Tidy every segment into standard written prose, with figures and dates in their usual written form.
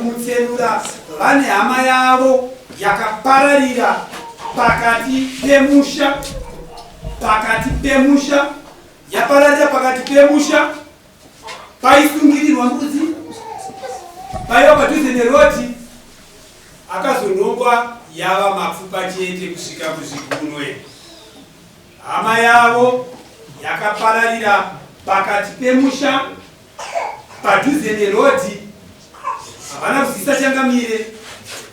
kumutsenura vane hama yavo yakapararira pakati pemusha yapararira pakati pemusha paisungirirwa mbudzi paiva padhuze neroti akazonongwa yava mapfupa chete kusvika kuzvigunwe. Hama yavo yakapararira pakati pemusha padhuze neroti havana kuzivisa changamire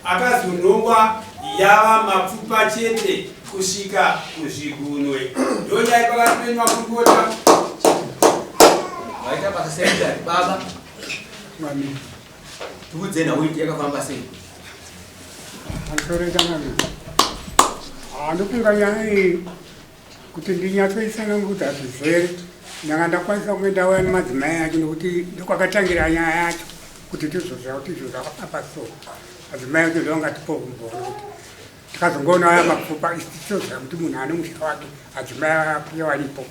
akazonongwa yava mapfupa chete kusvika kuzvigunwe. Ndonyaya pakati penyu vakurukota vaita pakasendari baba tikudzena uiti yakafamba sei handikunganyai kuti ndinyatsoisanangudza zvizere ndanga ndakwanisa kuendawo nemadzimai acho nekuti ndokwakatangira nyaya yacho kuti tizoziva kuti izvo zvakapa so madzimai acho zvavangatipo kumbono kuti tikazongoona aya mapfupa isitizoziva kuti munhu ane musha wake adzimai apiya varipo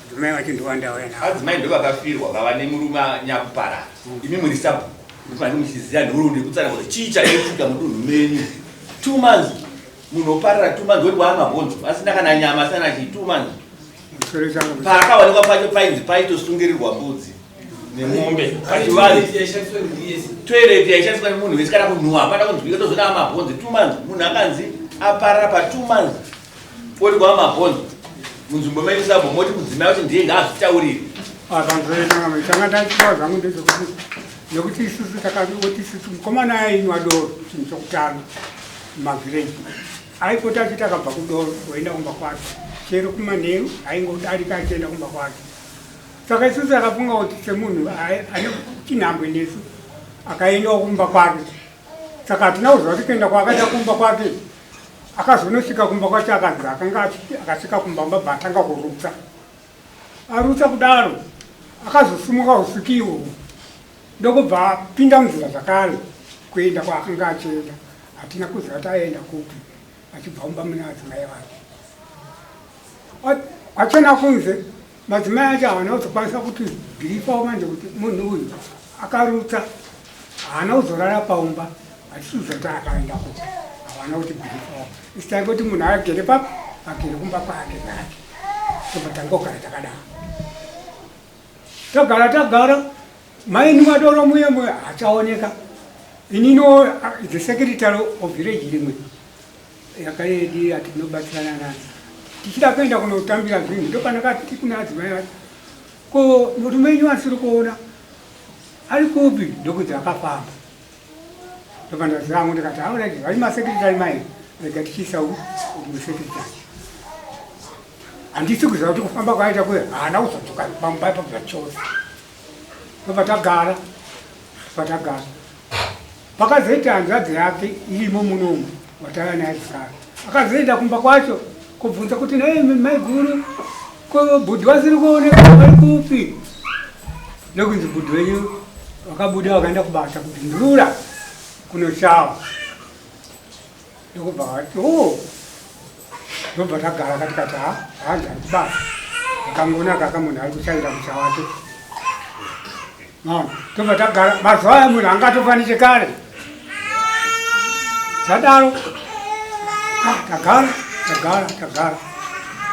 adzimai vacho ndowandauya navo adzimai ndo vakafirwa vava nemurume anyakupara imi muri sabhuku ndifani muchiziva nhoroondo yekutsara kuti chii chaikuita mudunhu menyu 2 months munhu oparara 2 months oti waamabhonzo asina kana nyama asina chii 2 months paakawanikwa pacho painzi paitosungirirwa mbudzi nemombe pachivanzi toireti yaishandiswa nemunhu wese kana kunhuhwa hapana kunzwika tozoda amabhonzo 2 months munhu akanzi aparara pa 2 months oti kwaamabhonzo munzvimbo medu sabho moti mudzimai wacho ndiye ngaazvitaurire tanga ndachiwa zvangu ndezvekuti nekuti isusu takati isusu mukomana ainywa doro chinhu chokutanga mumavhireji aipota achiti akabva kudoro oenda kumba kwake chero kumanheru aingodarika achienda kumba kwake saka isusu akafunga kuti semunhu ane chinhambwe nesu akaendawo kumba kwake saka hatina kuziva kuti kuenda kwaakaita kumba kwake akazonosvika kumba kwacho akanzi akanga akasvika kumba mbabva atanga kurutsa arutsa kudaro akazosumuka usikiwo ndokubva apinda munzira zvakare kuenda kwaakanga achienda hatina kuziva kuti aenda kupi achibva mumba mune madzimai vake achena kunze madzimai acho havana kuzokwanisa kuti bhirifawo manje kuti munhu uyu akarutsa haana kuzorara paumba achisiuza kuti akaenda kupi havana kuti bhirifawo isitai kuti munhu agere papi agere kumba kwake zake tobva tangogara takadaro tagara maini madoro muyemwe hachaoneka inino the secretary of village rimwe yakaedi atinobatsirana naye tichida kuenda kunotambira zvinhu ndopanakati kuna adzimai vacho ko murume wenyu asiri kuona ari kupi ndokuti akafamba ndopandazivangu ndikati aurati vari masekretary mai rega tichiisau musekretary handisi kuziva kuti kufamba kwaita kuye haana kuzodzoka pambai pabva chose patagara pakazoita hanzvadzi yake irimo munomu watava naye zikara akazoenda kumba kwacho kubvunza kuti mai guru ko bhudhi wasiri kuoneka vari kupi ndokunzi bhudhi wenyu vakabuda vakaenda kubasa kudhindurura kunoshawa ndokubva vati ndobva tagara katikati hanzi ari kubasa akangoona kaka munhu ari kushaira musha wake tobva tagara mazuva aya munhu angatofani chekare zvadaro tagara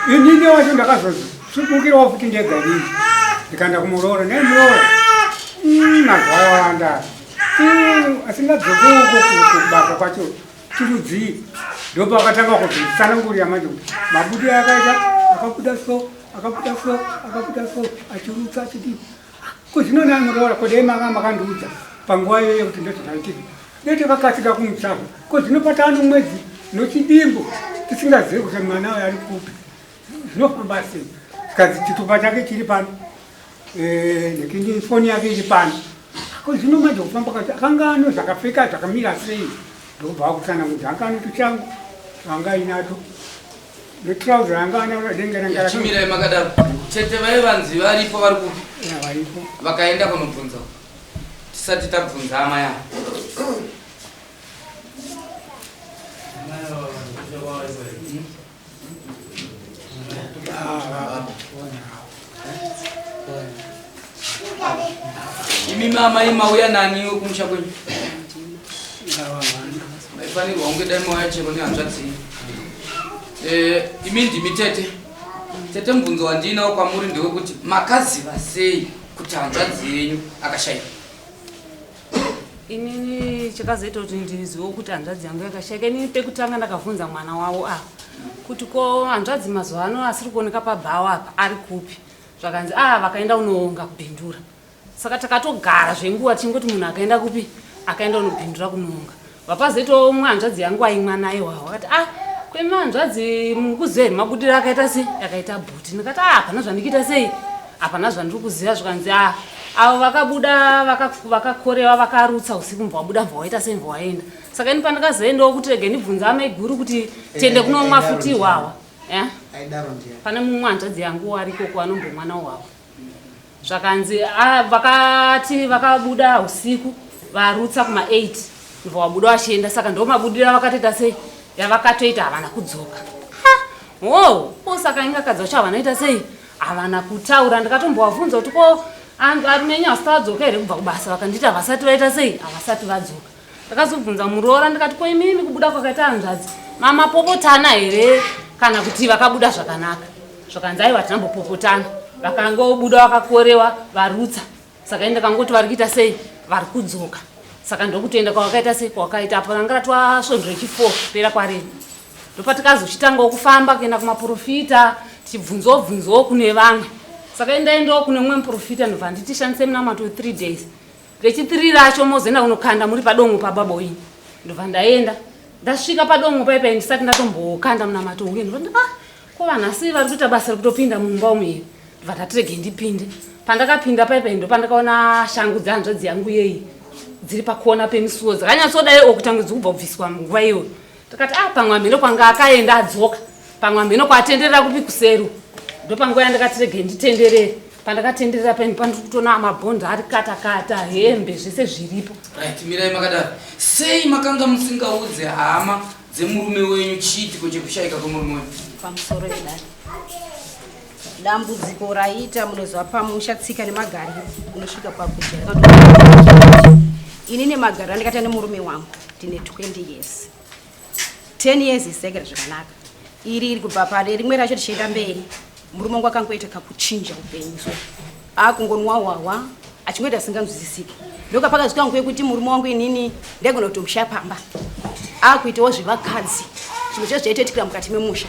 inini wacho ndakazosumukirawo futi ndega inini ndikaenda kumuroora nemuroora mazuva awanda asingadzokoko kubasa kwacho chirudzii ndopa akatanga kuzvisanangurira manje kuti mabudo akaita akabuda so achirutsa achidii kuzvinona muroora kodei manga makandiudza panguva iyoyo kuti ndozvinaitiki ndoite vakasika kumutsava kozvinopatano mwedzi nochidimbo tisingazivi kuti mwana uyo ari kupi zvinofamba sei zikazi chitupa chake chiri pano nekifoni yake iri pano kozvinomanje kufamba kati akanga ano zvakapfeka zvakamira sei ndobva akusanangudza anga anoto changu anga inato netrauza anga anaona denganangachimirai makadaro chete vaivanzi varipo vari kupi varipo vakaenda kunobvunza tisati tabvunza hama yavo imi mama imauya naniwo kumusha kwenyu fanirwa unge dai moya chero nehanzvadzi imi ndimi tete mubvunzo wandinawo kwamuri ndewekuti makaziva sei kuti hanzvadzi yenyu akashayika? Inini chakazoita kuti ndizive kuti hanzvadzi yangu yakashayika, inini pekutanga ndakabvunza mwana wavo kuti ko hanzvadzi mazuva ano asiri kuoneka pabhawa apa ari kupi, zvakanzi vakaenda unoonga kubhindura. Saka takatogara zvenguva tichingoti munhu akaenda kupi, akaenda unobhindura kunoonga. Vapazoitawo umwe hanzvadzi yangu aimwa naye wawo akati kwema hanzvadzi mukuziva here mabudiro akaita sei, akaita bhuti. Ndikati hapana zvandikuita sei, hapana zvandiri kuziva. Zvakanzi avo vakabuda vakakorewa vakarutsa usiku mbwa wabuda mbwa waita sei mbwa waenda. Saka ini pandakazoendawo kuti rege ndibvunza amai guru kuti tiende kunomwa futi iwawa, pane mumwe hanzvadzi yangu ariko anombomwa nawo wawo. Zvakanzi vakati vakabuda usiku varutsa kuma8 mbwa wabuda vachienda. Saka ndo mabudiro vakatoita sei, yavakatoita havana kudzoka. Saka ingakadzi vacho havanoita sei, havana kutaura. Ndikatombovabvunza kuti ko arume enyu hasati vadzoka here kubva kubasa, vakanditi havasati vaita sei, havasati vadzoka. Ndakazobvunza muroora ndikati ko imimi kubuda kwakaita hanzvadzi mamapopotana here kana kuti vakabuda zvakanaka? Zvakanzi aiwa tinambopopotana, vakangobuda vakakorewa varutsa. Saka ndakangoti vari kuita sei, vari kudzoka. Saka ndokutoenda kwavakaita sei, kwakaita apo ranga twasvondre chifo pera kwareni. Ndopatikazochitangawo kufamba kuenda kumaprofita tichibvunzawo kune vamwe. Saka ndaendawo kune mumwe muprofita ndobva nditi shandise munamato 3 days. Rechi3 racho mozoenda kunokanda muri padongo pababoini. Ndobva ndaenda ndasvika padongo paipai ndisati ndatombokanda munamato uye ndoti ko vanhasi vari kuita basa rekutopinda mumba umu. Ndobva ndatirege ndipinde. Pandakapinda paipai ndo pandakaona shangu dzehanzvadzi yangu yeyi dziri pakona pemisuwo dzakanyatsodaio kutanga dzikubva kubviswa munguva iyoyo. Ndikati pamwe ambeno kwanga akaenda adzoka, pamwe ambeno kwatenderera kupi kuseru. Ndopanguva yandakatirege nditenderere. Pandakatenderera paini pandiri kutoona mabhonda ari kata hembe zvese zviripo. Right, mirai makadaro. Sei makanga musingaudze hama dzemurume wenyu chiitiko chekushayika kwemurume wenyu? Pamusoro pedare dambudziko raita munozwa pamusha tsika nemagari unosvika pakuti ini nemagari andikata nemurume wangu tine 20 years 10 years isegera zvakanaka iri kubva pare rimwe racho tichienda mberi murume wangu akangoita kakuchinja upenyu so akungonwa wawa achingoita asinganzwisisiki ndokapaka zvikanguye kuti murume wangu inini ndagona kutomushaya pamba akuitawo zvevakadzi chimwe chacho chaitoitikira mukati memusha.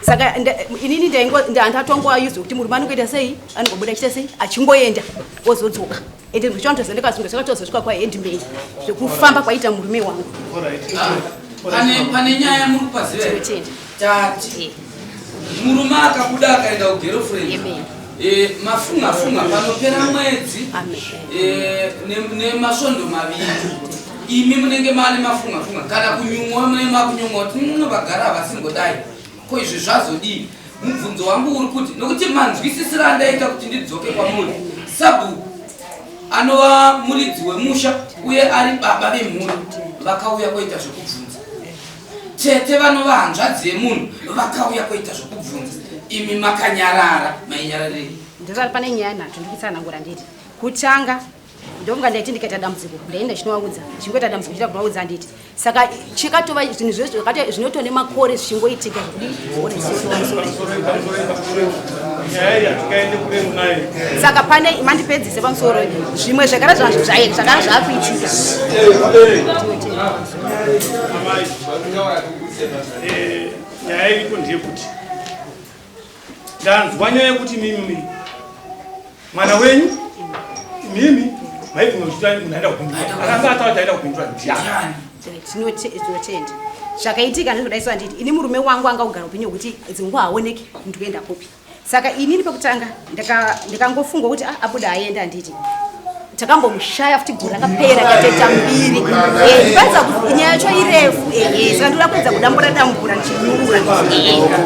Saka inini ndandatongoayuza kuti murume anongoita sei, anongobuda achita sei, achingoenda ozodzoka. Ende ndichondozendekazvinge zvakatozosvika kwaendimbei zvekufamba kwaita murume wangu. Pane nyaya muri kupaziva tati murume akabuda akaenda kugirlfriend mafunga panopera mwedzi nemasvondo maviri imi munenge mane mafunga kana kunyumwa mune makunyumwa kuti vagara havasingodai ko izvi zvazodii. Mubvunzo wangu uri kuti nokuti manzwisisira andaita kuti ndidzoke kwamuri sabhuku anova muridzi wemusha uye ari baba vemhuri vakauya kuita zvekubvunza, tete vanova hanzvadzi yemunhu vakauya kuita zvekubvunza, imi makanyarara. Mainyararei? Ndosari pane nyaya nhatu ndikutsanangura nditi kutanga ndomunga ndaiti ndikaita dambudziko ndaenda chinovaudza chingoita dambudziko chita kuvaudza nditi saka chikatova zvinhu zvese zvakati zvinotone makore zvichingoitika saka pane mandipedzise pamusoro zvimwe zvakara zvazvo zvairi zvakara zvaakuitika. Nyaya iriko ndeyekuti ndanzwa nyaya yekuti mimi mwana wenyu mimi maibvunza munaenda kupindura akanga ataenda kupindura ndiani tinotenda zvakaitika ndizvodaiswa nditi ini murume wangu anga kugara upenyu hwekuti dzinguva haoneki ndikuenda kupi. Saka inini pekutanga ndikangofunga kuti abuda aenda nditi takambomushaya futi gura rakapera katoita mbiri ndipaidza kuti nyaya yacho irefu saka ndoda kuedza kudambura ndichinyurura.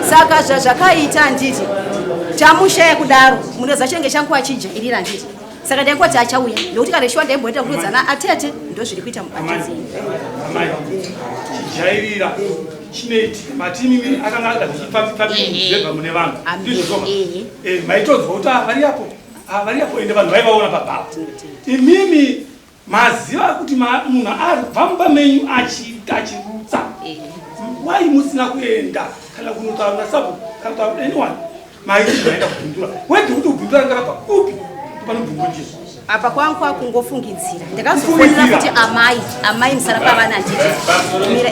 Saka zvazvakaita nditi tamushaya kudaro munoza chinenge changu achija irira nditi saka ndaingoti achauya nokuti kana shiwa ndaimboita kuudzana atete ndozviri kuita mubatizini chijairira chinoitika matimi akanga agadzipapipapibva mune vanhu ndizvo maitodzwa kuti vari yapo ende vanhu vaivaona pabhava. Imimi maziva kuti munhu ari pamba menyu achirutsa wai musina kuenda kana kunotaura nasabu kana kutaura anyone maitaenda kubvundura wege kuti ubvundura ngarabva kupi panobvundura jesu apa kwangu kwakungofungidzira ndakazofonera kuti amai musara pavana ndimira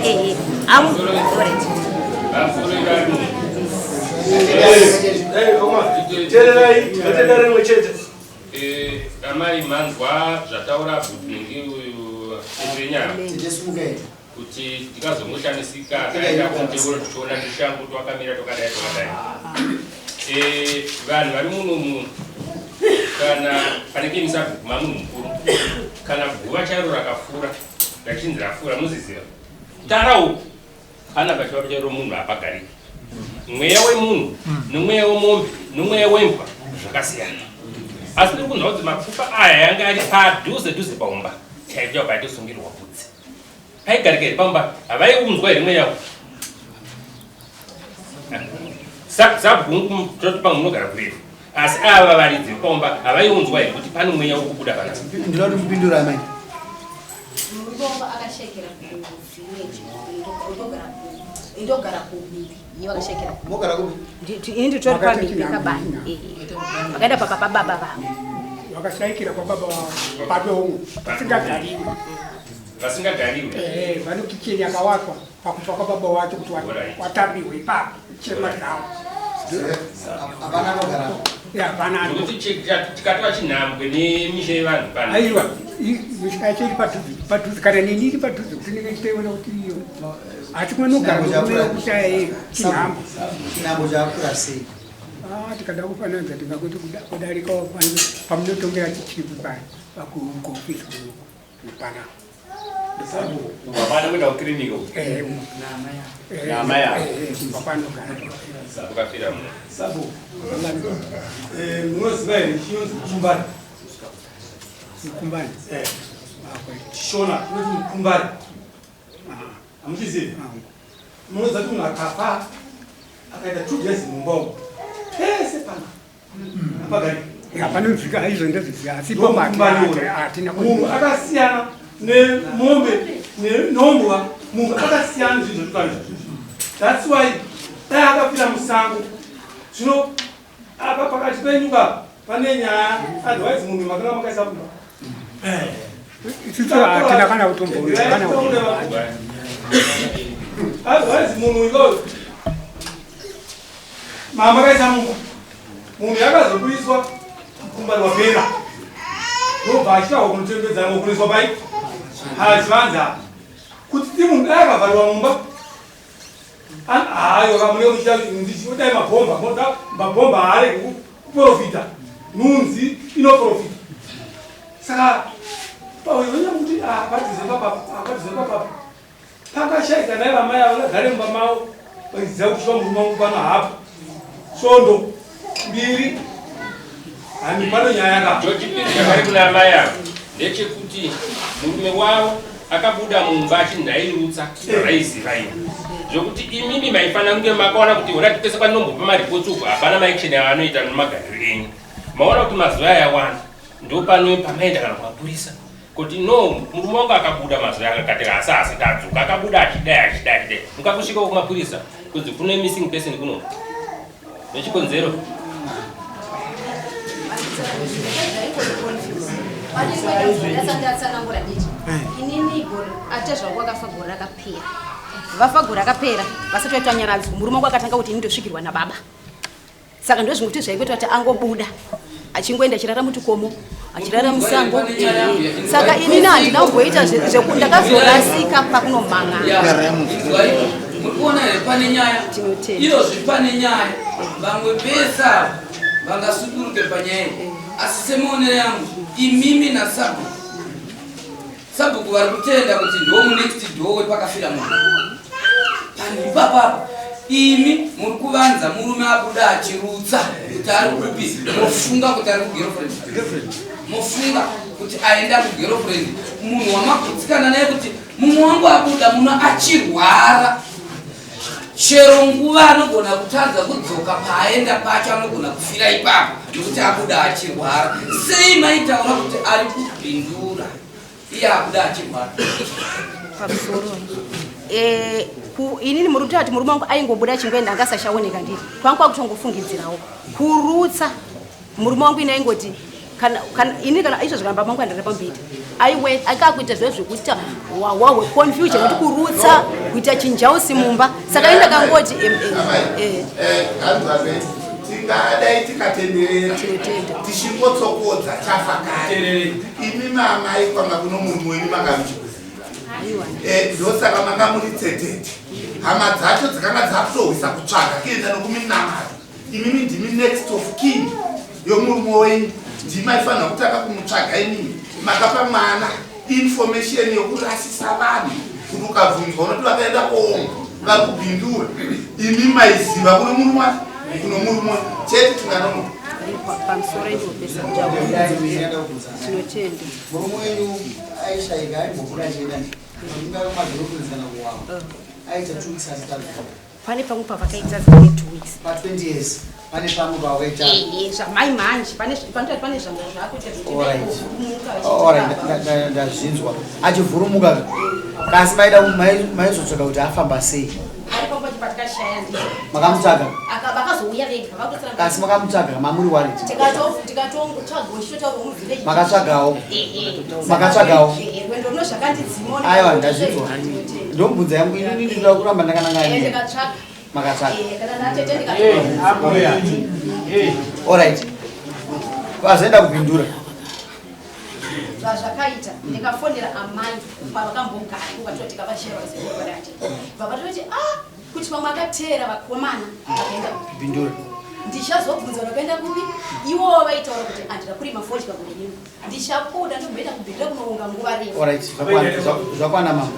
amai manzwa zvataura bhutningi uyu enyara kuti tikazomushandisika kaenda kumutengoro tichiona tishangu twakamira tokadai vanhu vari munomu kana panenge misaguma munhu mukuru kana guva chairo rakafura rachinzi rafura muziziva tarau ana pachiva chairo munhu apagariki mweya wemunhu nomweya wemombe nomweya wembwa zvakasiyana asi ndiri kunzwa kuti mapfupa aya yanga ari padhuze paumba chaibva paitosungirwa bvudzi aigarika iri pamba havaiunzwa here mweya yavo sabhungu toti pamwe munogara kurefu asi ava varidzi vepamba havaiunzwa here kuti pane mweya uri kubuda kana ndinoda kuti mupindura amai nditori pamibeka bani vakaenda pakapababa vavo vakashaikira kwababa padongo vasingagariwe vane kicheni yakawakwa pakufa kwababa wacho kuti watambiwe ipapo chema zvavo tikatova chinhambwe nemisha yevanhu aiwa misha yacho iri padhuze kana neni iri padhuze kuti ndenge chitoiona kuti iyo hati kumenogara kushaya chinhambo chakura sei tikada kufananidza tingakuti kudarika pamunotongera chichipi pakugofisi pana Mapana kwenda ukliniki huko. Nyama ya. Mapana kana. Sabu kafira mno. Sabu. Mwozi bali chionzi kumbani. Kumbani. Shona, mwozi kumbani. Amuchizi. Mwozi atu nakafa. Akaenda 2 days mumbongo. Pese pana. Apagari. Hapana mfika hizo ndio ziasi bomba atina kwa. Akasiyana ne mombe ne nombwa mungu akasiyana zvinhu zvakanje. That's why akafira musango. Zvino apa pakati penyuka pane nyaya advice munhu makanga makaisa kumba. Sisi atina kana utombo kana advice munhu ngo mama kaisa mungu. Munhu yakazokuiswa kumba wapera. Nobva kunotembedza ngokuriswa pai. Hazivanza kuti munhu akavharwa mumba. Hayo kamune ndichidai mabhomba, moda mabhomba ari kuprofita. Nunzi inoprofita. Saka pauyonya kuti padhuze papa. Pakashaika naye vamai vakagare mumba mavo vachiziva kuti munhu wangu pano hapo. Svondo mbiri ani pano nyaya yaka chipiri kuna amai avo ndechekuti murume wavo akabuda mumba achindairutsa raiziva ino zvokuti imimi maifana kunge makaona kuti urati pese kwanombopa maripoti uku hapana maeksheni avanoita nemagariro enyu maona kuti mazuva ayawanda ndo pano pamaenda kana kumapurisa kuti no murume wangu akabuda mazuva akakati asi asati adzoka akabuda achidai mukakusvika kumapurisa kunzi kune missing person kuno nechikonzero vafagora akapera vasati vaitwa nyaradzwa murume wangu akatanga kuti ndosvikirwa nababa saka ndo zvimwe kuti zvaikuita kuti angobuda achingoenda achirara muchikomo achirara musango saka inini handina kumboita ndakazorasika pakunomanga murikuona here pane nyaya iyozvi pane nyaya vamwe pesa vangasuduruke panyaya asi semuonere yangu imimi nasabhuku vari kutenda kuti ndo munext door wepakafira munhu panipapapa imi muri kuvanza murume abuda achirutsa kuti ari kupi mofunga kuti ari kugirlfriend mofunga kuti aenda kugirlfriend munhu wamagutsikana naye kuti mumwe wangu abuda muno achirwara chero nguva anogona kutadza kudzoka paaenda pacho anogona kufira ipapo nekuti abuda achirwara sei maitaura kuti ari kubhindura iye akuda achirwara pamusoro inini muri kutati murume wangu aingobuda chingwenda angasashaoneka ndiri kwangu kwakutongofungidzirawo kurutsa murume wangu ine aingoti ini kana izvo zvikamba mangu andire pambiti akakuita zve zvekuita wawe confusion kuti kurutsa kuita chinjausi mumba saka ine kangoti tingadai tikatenderera tichingotsokodza chafa kare imi mamai kwanga kuno munhu wenyu makamuchikuziva ndosaka manga muri tsetete hama dzacho dzakanga dzakutohwisa kutsvaga kuenda nokuminamata imimi ndimi next of kin yomurume wenyu ndimaifanira kutanga kumutsvaga inini makapa mwana information yokurasisa vanhu kuti ukabvunzwa unoti vakaenda kuonga vari kubhindura imi maiziva kuno murume kuno murume chete tinganono pamusoro indopesa tinotenda murume wenyu aishaika aimbobuda achienda ingamadhorokurizana kuwavo aita 2 weeks asitatu pane pamwe pavakaita 2 weeks pa20 years pane pamwe pavakaita zvamai manje pane zvamwe zvakuita ndazvinzwa achivhurumuka kasi maizotsvaga kuti afamba sei makamutsvaga kasi makamutsvaga mamuri wariti makatsvagawo aiwa ndazvinzwa ndomubvunza yangu inini ndinoda kuramba ndakanangani makatsvaga alright vazoenda kupindura zvazvakaita ndikafonera amai pavakambogara ukatoti kavasheva zivoradati vavatoti kuti vamwe akateera vakomana vakaenda kupindura ndichazobvunza vakaenda kupi ivowo vaitaura kuti andida kurima foti pakurenyu ndichabuda ndobhenda kubhindura kunounga nguva refu alright zvakwana mama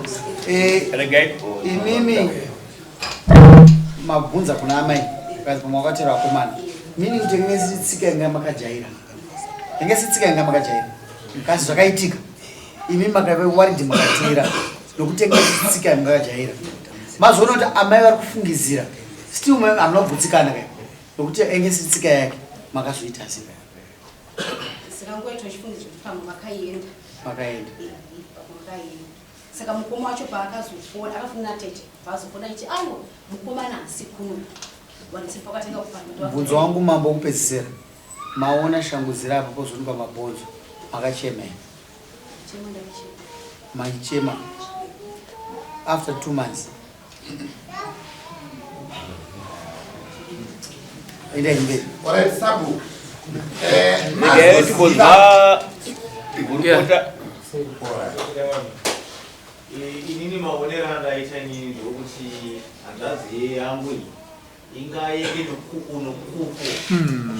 imimi mabvunza kuna amai kazi pamwe wakateera vakomana mini kuti inge sitsika inga makajaira kasi zvakaitika imi makave waridhi makateera nokuti inge sitsika inga makajaira mazoona kuti amai vari kufungizira still hamuna kubvutsikana kai nokuti inge sitsika yake makazoita sei sikangoita chifungidzo kuti pamwe makaenda saka mukoma wacho paakazofona akafuna tete paazofona ichi ango mukomana asi kuno wanisiri pakatenga kupanda mubvunzo wangu mambo wokupedzisira maona shangu dziri apo pozoti pamabhonzo makachema maichema after 2 months endai mberi alright sabu inini maonero andaita inini ndokuti handazi yangu ingaende nokukuko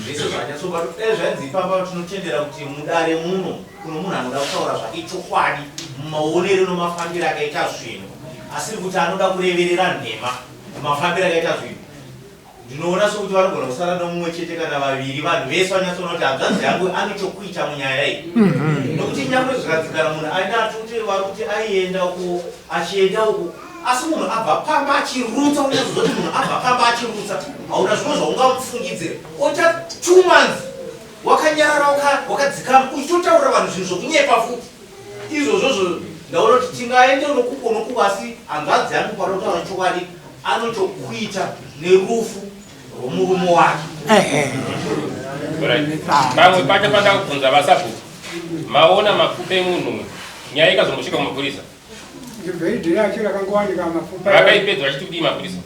zvese zvanyatsobata dai zvanzi ipapa tinotendera kuti mudare muno kuno munhu anoda kutaura zvake chokwadi mumaonero nomafambiro akaita zvinhu asi kuti anoda kureverera nhema mumafambiro akaita zvinhu ndinoona sokuti vanogona kusara nomumwe chete kana vaviri vanhu vese vanyatsoona kuti hanzanzi yangu ane chokuita munyaya iyi nokuti nyangwe zvikadzikana munhu aina atuti vari kuti aienda uko achienda uko asi munhu abva pamba achirutsa unyazozoti munhu abva pamba achirutsa hauna zvimwe zvaungamufungidzire oita 2 months wakanyarara wakadzikama uchitotaurira vanhu zvinhu zvokunyepa futi izvozvozvo ndaona kuti tingaende nokuko asi hanzadzi yangu parotaura chokwadi anochokuita nerufu rwomurume wake pamwe pacho panda kubvunza vasapo maona mapfupa emunhu nyaya ikazombosvika kumapurisa ndibveidhira achira kangowanika mapfupa vakaipedza vachiti kudii mapurisa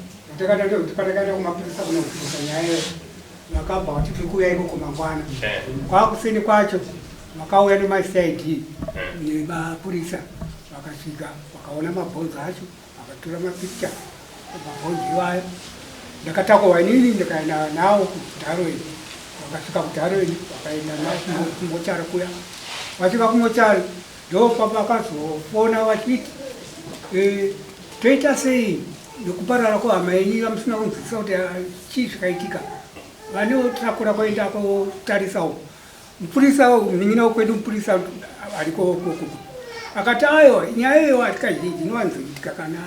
patakaenda kumapurisa kunobvisa nyaya vakabva vati tiri kuuya ikoko mangwana kwakusini kwacho vakauya nemaCID nemapurisa vakasvika vakaona mabhonzo acho vakatora mapikicha mabhonzo iwayo ndakatakurwa inini ndikaenda nawo kudharoini vakasvika kudharoini vakaenda nawo kumochari kuya vasvika kumochari ndo vakazofona vachiti toita sei nekuparara kwehama yenyu vamusina kunzwisisa kuti chii zvakaitika vanotakura kwaenda kotarisawo mupurisa mhinyina wekwedu mupurisa ariko akati aiwa nyaya iyoyo hatikazhinji inovanzoitika kana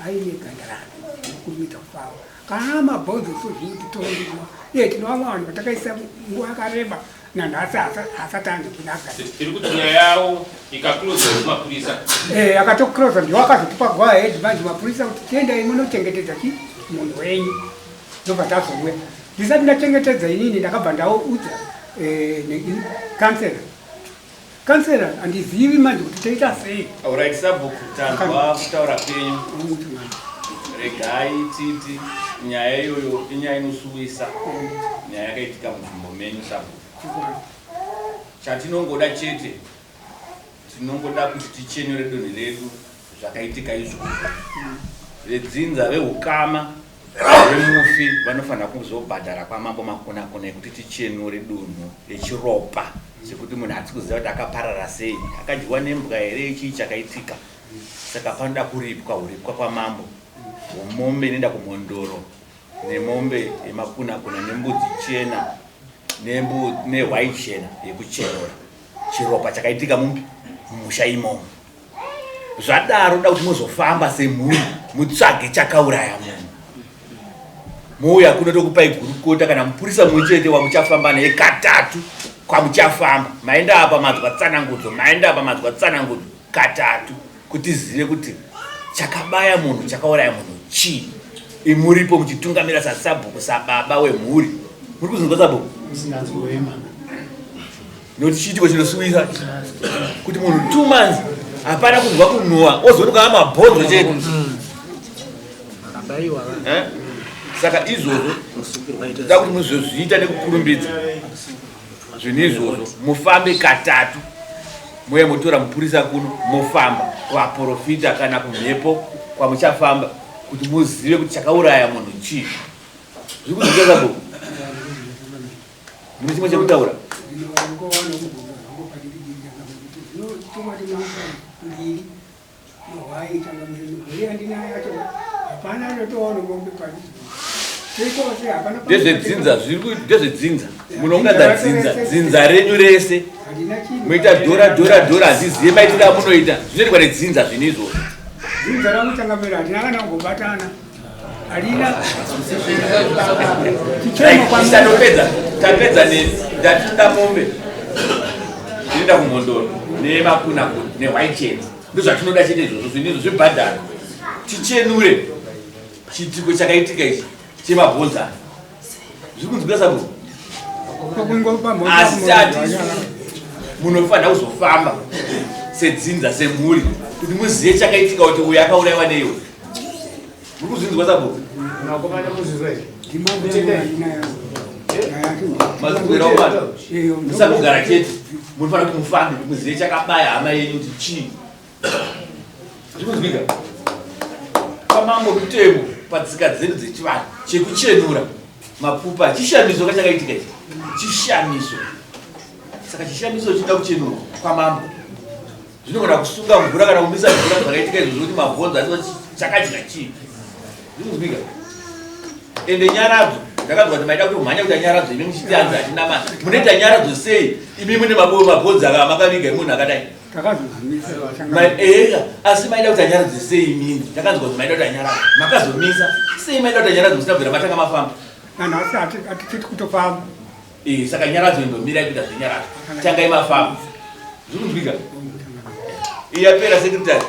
aine gandarano nokurumidza kufawa kana mabhonzo sozvino titorondinwa iye tinovamwe vanhu vatakaisa nguva yakareba nanhasi hasatange kunagara iri kuti nyaya yawo ikakuloza mapurisa akatokrosa ndiwo akazotipa gwahedi manje mapurisa kuti tiendai munochengetedza chi munhu wenyu ndobva tazouya ndisati ndachengetedza inini ndakabva ndaudza kansera handizivi manje kuti toita sei. Alright, sabhuku tanzwa kutaura penyu. Regai titi nyaya iyoyo inyaya inosuwisa, nyaya yakaitika munzvimbo menyu sabhuku. Chatinongoda chete, tinongoda kuti tichenure donho redu zvakaitika izvozvo. Vedzinza vehukama vemufi vanofanira kuzobhadhara kwamambo makona ekuti tichenure donho rechiropa chekuti munhu hatisi kuziva kuti akaparara sei, akadyiwa nembwa here, chii chakaitika. Saka panoda kuripwa kwamambo womombe inoenda kumhondoro nemombe yemakuna nembudzi chena nehwai chena yekuchenura chiropa chakaitika mumusha imomo. Zvadaro da kuti muzofamba semhuri mutsvage chakauraya munhu. Mouya kuno tokupai gurukota kana mupurisa mumwe chete wamuchafamba naye katatu kwamuchafamba. Maenda apa madzwa tsanangudzo katatu kuti zive kuti chakabaya munhu chakauraya munhu chii. Imuripo muchitungamira sasabhuku sababa wemhuri. Muri kuzinzwa sabhuku? Nokuti chiitiko chinosuwisa kuti munhu 2 months hapana kunzwa kunhuhwa ozonoka mabhonzo chete. Saka izvozvo da kuti muzozviita nekukurumbidza zvinhu izvozvo. Mufambe katatu, muye mutora mupurisa kuno mofamba kuvaprofita kana kumhepo kwamuchafamba kuti muzive kuti chakauraya munhu chii. Zviri kuzvika sabhuku? Mune chimwe chekutaura? Ndezvedzinza munongadza dzinza renyu rese muita dhora hazizive maitiro amunoita zvinoitwa nedzinza zvinhu izvozvo. Dzinza ramuchangamira handina kana kungobatana harina tapedza ndatunda mombe inoenda kumhondoro nemakuna nehwaichena ndozvatinoda chete izvozvo zvinhu izvo zvibhadhara tichenure chitiko chakaitika ichi chemabhonzano. Zviri kunzwika sabhuku? Asi tatisi munofanira kuzofamba sedzinza semhuri kuti muzive chakaitika kuti uyu akaurayiwa neiwe. Muri kuzvinzwa sabhuku? Mazungwira umwana musakugara chete, munofanira kuti mufambe muzive chakabaya hama yenyu kuti chii. Zviri kunzwika? Kwamambo mutemo patsika dzedu dzechivanhu chekuchenura mapupa chishamiso kachakaitika ichi chishamiso. Saka chishamiso chinoda kuchenurwa kwamambo. Zvinogona kusunga mvura kana kumisa mvura zvakaitika izvozvo kuti mabhonzo asi chakadya chii. Zviri kuzwika? Ende nyaradzo ndakanzwa kuti maida kuti mhanya kuti nyaradzo imi muchitianza hatina mari. Munoita nyaradzo sei imi mune mabhonzo makavika emunhu akadai? Asi maida kuti anyaradze sei imini? Ndakanzwa kuti maida kuti anyaradze makazomisa sei maida kuti anyaradze musina matanga mafamba? Nanhasi hatiti kutofamba. Saka nyaradzo indomira kuita zvenyaradzo tangai mafamba. Zviri kuzwika? Yapera sekretari.